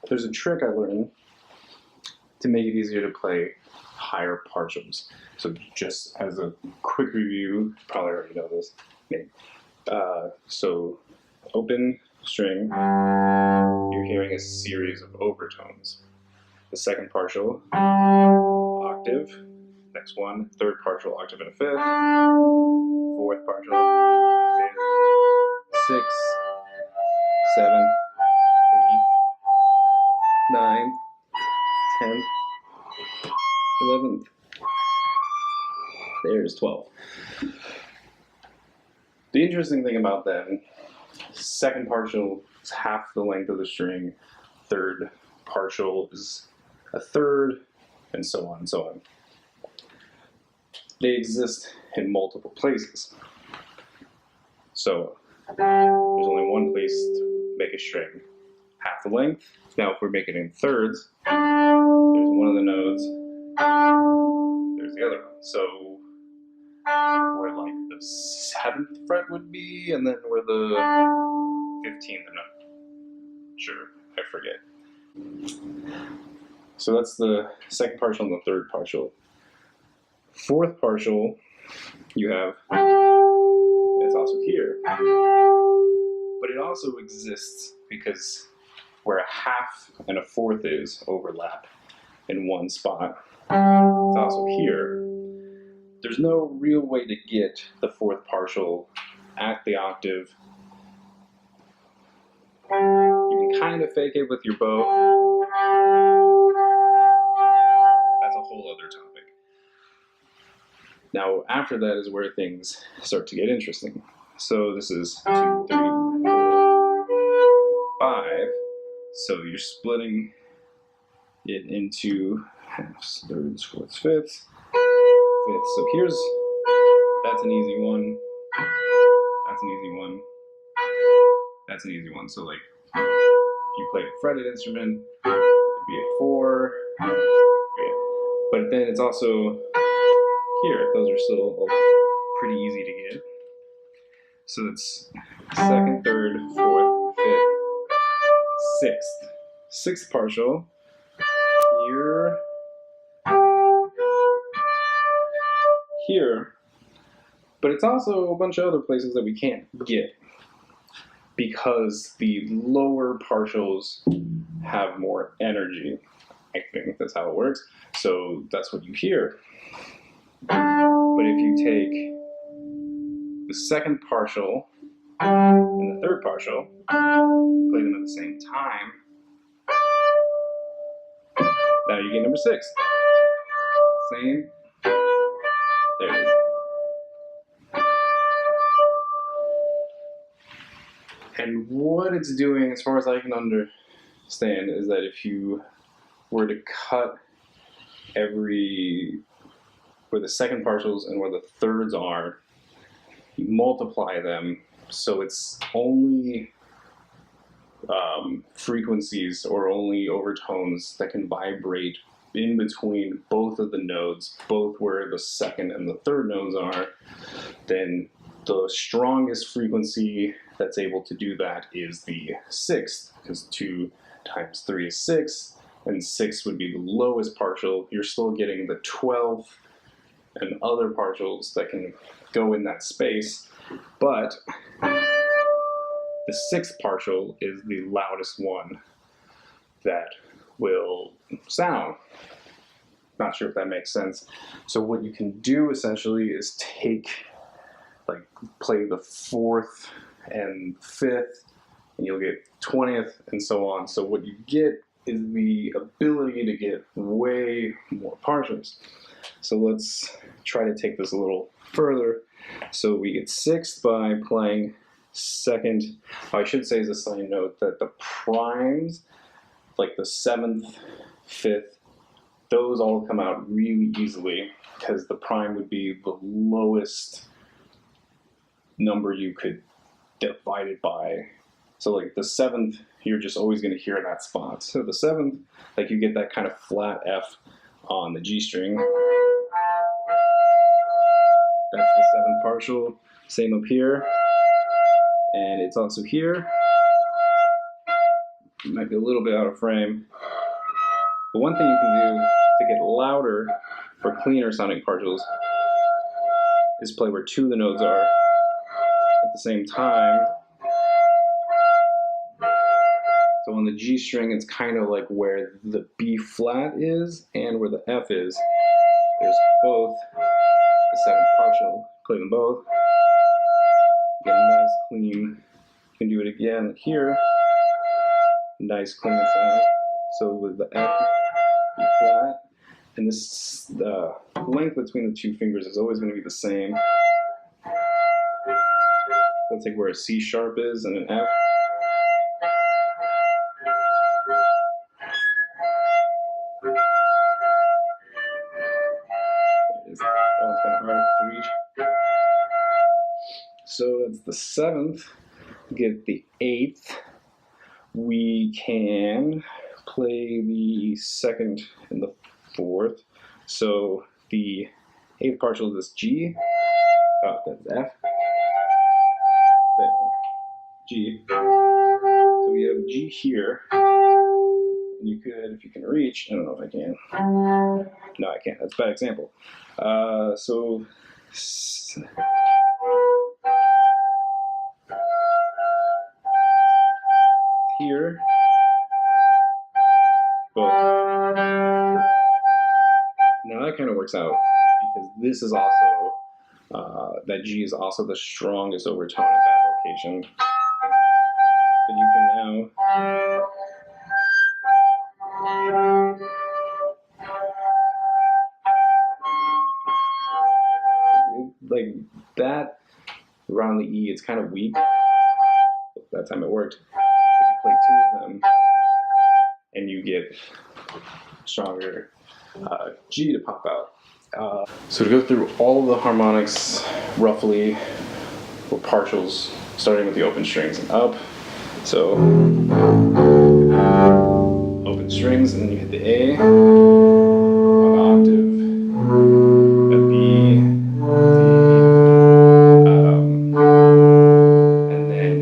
There's a trick I learned to make it easier to play higher partials. So just as a quick review, you probably already know this, maybe. So open string, you're hearing a series of overtones. The second partial, octave, next one, third partial, octave and a fifth, fourth partial, fifth, sixth, seventh, eighth, ninth, 10th, 11th, there's 12. The interesting thing about them, second partial is half the length of the string, third partial is a third, and so on and so on. They exist in multiple places. So there's only one place to make a string half the length. Now if we're making it in thirds, there's one of the nodes, there's the other one. So where like the 7th fret would be, and then where the 15th, I'm not sure, I forget. So that's the second partial and the third partial. Fourth partial, you have, it's also here, but it also exists because where a half and a fourth is overlap in one spot. It's also here. There's no real way to get the fourth partial at the octave. You can kind of fake it with your bow. That's a whole other topic. Now after that is where things start to get interesting. So this is 2, 3, 4, 5. So you're splitting it into halves, thirds, fourths, fifths. So here's, that's an easy one, that's an easy one, that's an easy one. So like, if you play a fretted instrument, it'd be a 4, but then it's also here, those are still pretty easy to get. So it's second, third, fourth, fifth, sixth. Sixth partial, here, here, but it's also a bunch of other places that we can't get because the lower partials have more energy. I think that's how it works. So that's what you hear. But if you take the second partial and the third partial, play them at the same time, now you get number 6. Same. There it is. And what it's doing, as far as I can understand, is that if you were to cut where the second partials and where the thirds are, you multiply them, so it's only frequencies or only overtones that can vibrate in between both of the nodes, both where the second and the third nodes are, then the strongest frequency that's able to do that is the 6th, because 2 times 3 is 6, and 6 would be the lowest partial. You're still getting the 12th and other partials that can go in that space, but the 6th partial is the loudest one that will sound. Not sure if that makes sense. So what you can do essentially is play the 4th and 5th, and you'll get 20th and so on. So what you get is the ability to get way more partials. So let's try to take this a little further. So we get 6th by playing second. I should say as a side note that the primes, like the 7th, 5th, those all come out really easily because the prime would be the lowest number you could divide it by. So like the 7th, you're just always going to hear that spot. So the 7th, like you get that kind of flat F on the G string. That's the 7th partial. Same up here. And it's also here. It might be a little bit out of frame. But one thing you can do to get louder for cleaner sounding partials is play where two of the nodes are at the same time. So on the G string, it's kind of like where the B flat is and where the F is. There's both the second partial. Play them both. Get a nice clean. You can do it again here. Nice clean sound. So with the F, B flat, and this the length between the two fingers is always going to be the same. Let's take where a C sharp is and an F. That one's kind of hard to reach. So that's the 7th. Get the 8th. We can play the 2nd and the 4th. So the 8th partial is this G. Oh, that's F. There. G. So we have G here. And you could, if you can reach, I don't know if I can. No, I can't. That's a bad example. So here, both. Now that kind of works out because this is also, that G is also the strongest overtone at that location. But you can now like that around the E, it's kind of weak. That time it worked. If you play two of them and you get stronger G to pop out. So to go through all of the harmonics roughly, or partials, starting with the open strings and up. So open strings, and then you hit the A on the octave, a B, and then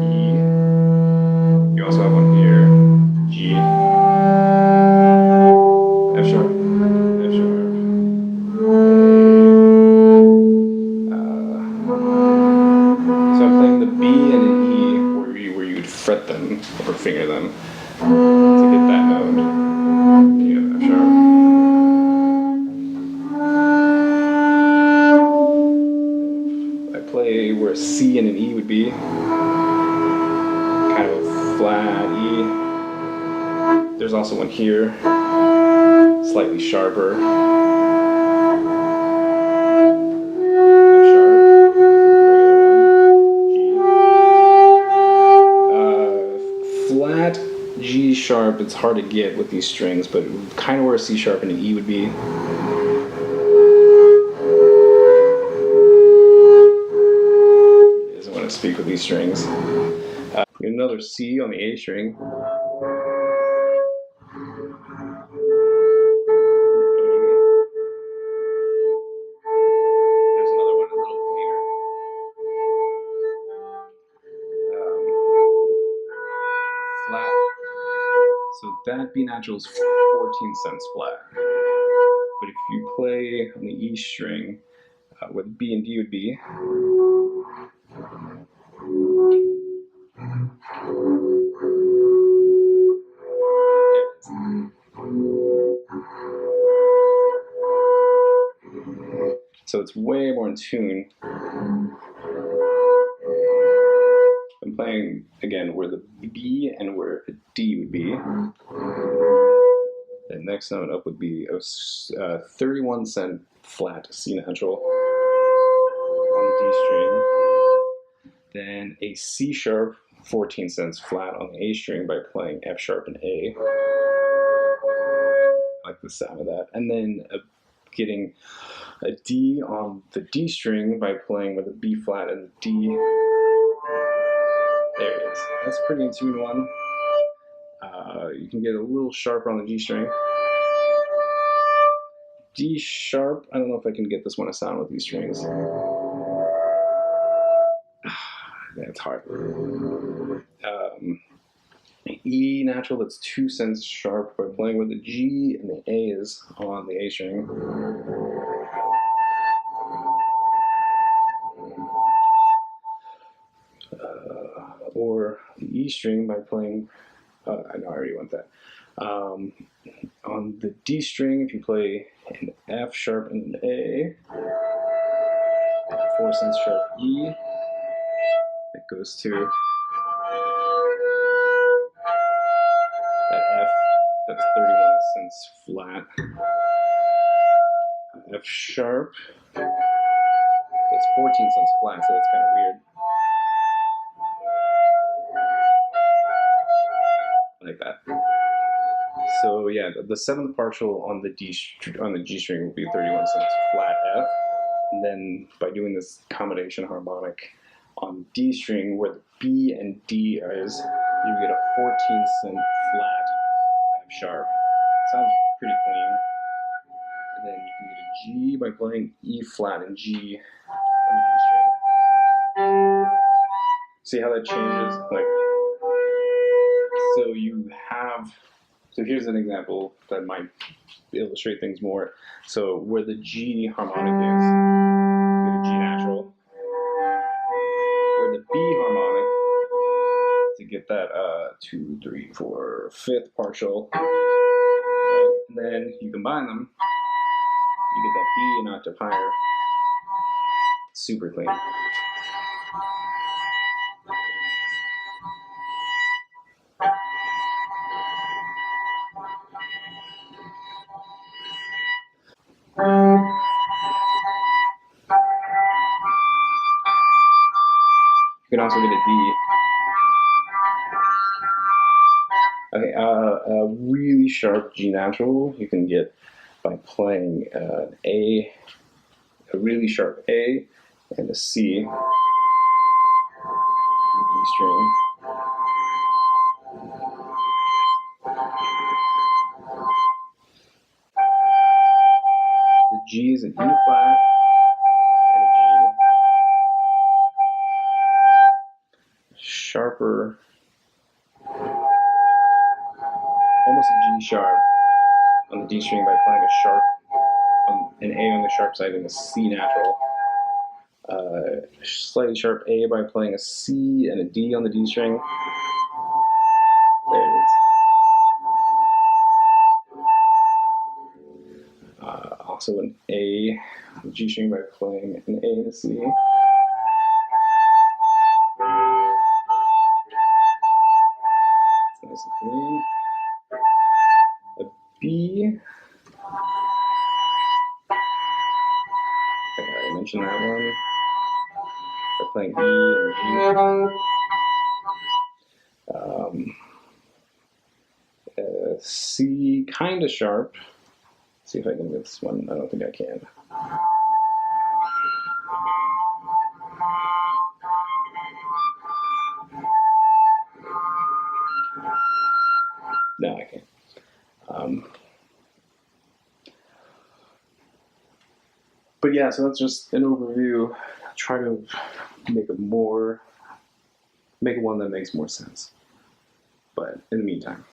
E. You also have one here, G, F sharp, F sharp. So I'm playing the B and an E where you would fret them or finger them to get that note. You have F sharp. I play where C and an E would be, kind of a flat E. There's also one here, slightly sharper. G sharp, it's hard to get with these strings, but kind of where a C sharp and an E would be. He doesn't want to speak with these strings. Another C on the A string. There's another one, a little cleaner. Flat. So that B natural is 14 cents flat. But if you play on the E string, what B and D would be, so it's way more in tune. I'm playing again where the B and where the D would be. The next note up would be a 31 cent flat C natural on the D string. Then a C sharp, 14 cents flat on the A string by playing F sharp and A. I like the sound of that. And then getting a D on the D string by playing with a B flat and the D. There it is. That's a pretty in tune one. You can get a little sharper on the G string. D sharp, I don't know if I can get this one to sound with these strings. That's hard. E natural, that's 2 cents sharp by playing where the G and the A is on the A string. Or the E string by playing, I know I already went that. On the D string, if you play an F sharp and an A, 4 cents sharp E, it goes to that F, that's 31 cents flat. F sharp, that's 14 cents flat, so that's kind of weird. Like that. So yeah, the seventh partial on the G string will be 31 cents flat F. And then by doing this combination harmonic on D string, where the B and D is, you get a 14 cent flat F sharp. Sounds pretty clean. And then you can get a G by playing E flat and G on the G string. See how that changes? Like, so you have. So here's an example that might illustrate things more. So where the G harmonic is, you get a G natural. Where the B harmonic, to get that 2, 3, 4, 5th partial, right? And then you combine them, you get that B an octave higher. Super clean. You can also get a D. Okay, a really sharp G natural you can get by playing an A, a really sharp A, and a C, D string. The G is an E flat and a G. Sharper, almost a G sharp on the D string by playing a sharp, an A on the sharp side and a C natural. Slightly sharp A by playing a C and a D on the D string. There it is. Also an A on the G string by playing an A and a C. It's nice and clean. A B. I already mentioned that one. By playing E and G. C, kind of sharp. Let's see if I can get this one. I don't think I can. No, I can't. But yeah, so that's just an overview. Try to make one that makes more sense. But in the meantime,